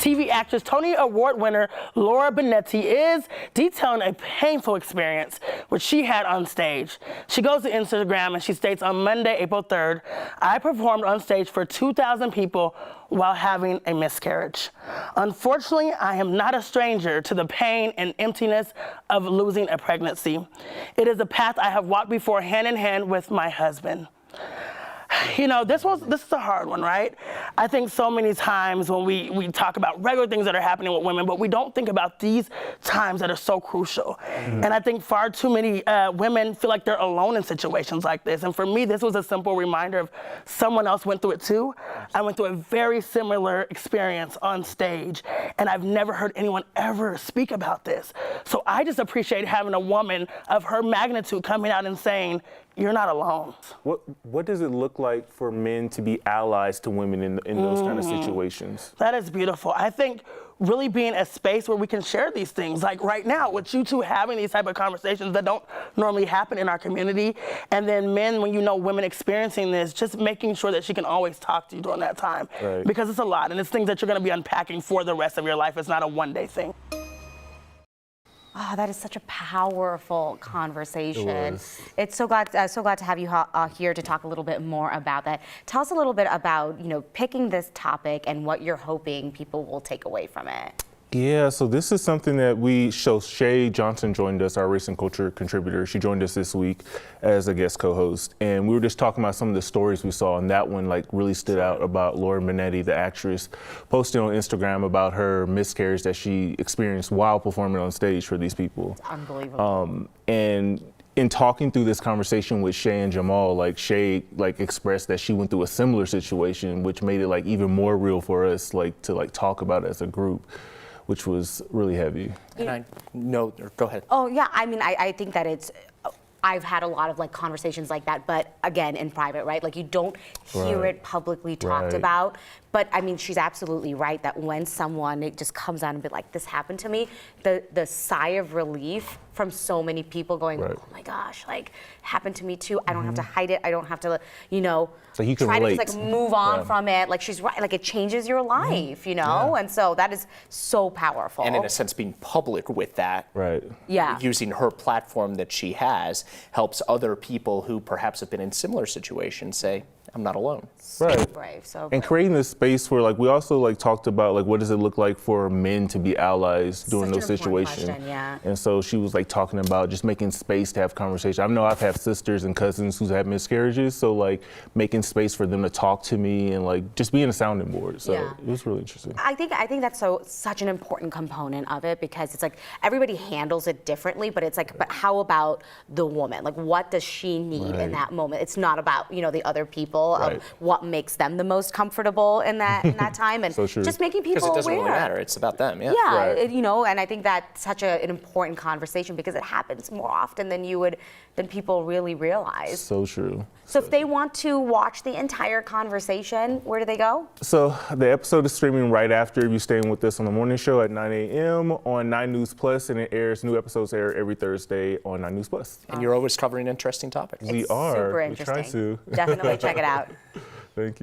TV actress Tony Award winner Laura Benanti is detailing a painful experience which she had on stage. She goes to Instagram and she states, on Monday, April 3rd, I performed on stage for 2,000 people while having a miscarriage. Unfortunately, I am not a stranger to the pain and emptiness of losing a pregnancy. It is a path I have walked before hand in hand with my husband. You know, this is a hard one, right? I think so many times when we talk about regular things that are happening with women, but we don't think about these times that are so crucial. Mm-hmm. And I think far too many women feel like they're alone in situations like this. And for me, this was a simple reminder of someone else went through it too. I went through a very similar experience on stage, and I've never heard anyone ever speak about this. So I just appreciate having a woman of her magnitude coming out and saying, you're not alone. What does it look like for men to be allies to women in those kind of situations? That is beautiful. I think really being a space where we can share these things, like right now with you two having these type of conversations that don't normally happen in our community, and then men, when you know women experiencing this, just making sure that she can always talk to you during that time. Right. Because it's a lot, and it's things that you're gonna be unpacking for the rest of your life. It's not a one-day thing. Oh, that is such a powerful conversation. It's so glad to have you here to talk a little bit more about that. Tell us a little bit about, you know, picking this topic and what you're hoping people will take away from it. Yeah, so this is something that Shay Johnson joined us, our race and culture contributor. She joined us this week as a guest co-host. And we were just talking about some of the stories we saw, and that one like really stood out about Laura Benanti, the actress, posting on Instagram about her miscarriage that she experienced while performing on stage for these people. It's unbelievable. And in talking through this conversation with Shay and Jamal, like Shay expressed that she went through a similar situation, which made it like even more real for us to talk about it as a group, which was really heavy. And I know, go ahead. Oh yeah, I mean, I think that I've had a lot of like conversations like that, but again, in private, right? Like you don't hear it publicly talked about. But I mean, she's absolutely right that when it just comes out and be like, this happened to me, the sigh of relief from so many people going, oh my gosh, like happened to me too. I don't have to hide it. I don't have to, you know, so you can try relate. to just like move on from it. Like she's right, like it changes your life, you know? And so that is so powerful. And in a sense, being public with that, using her platform that she has, helps other people who perhaps have been in similar situations say, I'm not alone. So brave, so brave. And creating this space where, like, we also like talked about like what does it look like for men to be allies during those situations. And so she was like talking about just making space to have conversation. I know I've had sisters and cousins who's had miscarriages, so like making space for them to talk to me and like just being a sounding board. So it was really interesting. I think that's such an important component of it, because it's like everybody handles it differently, but it's like, but how about the woman? Like what does she need in that moment? It's not about, you know, the other people. Of what makes them the most comfortable in that time, and just making people aware. Because it doesn't really matter; it's about them. You know, and I think that's such an important conversation because it happens more often than people really realize. So true. So if they want to watch the entire conversation, where do they go? So the episode is streaming right after you're staying with us on the morning show at 9 a.m. on 9 News Plus, and new episodes air every Thursday on 9 News Plus. And you're always covering interesting topics. We are. Super interesting. We try to. Definitely check it out. Thank you.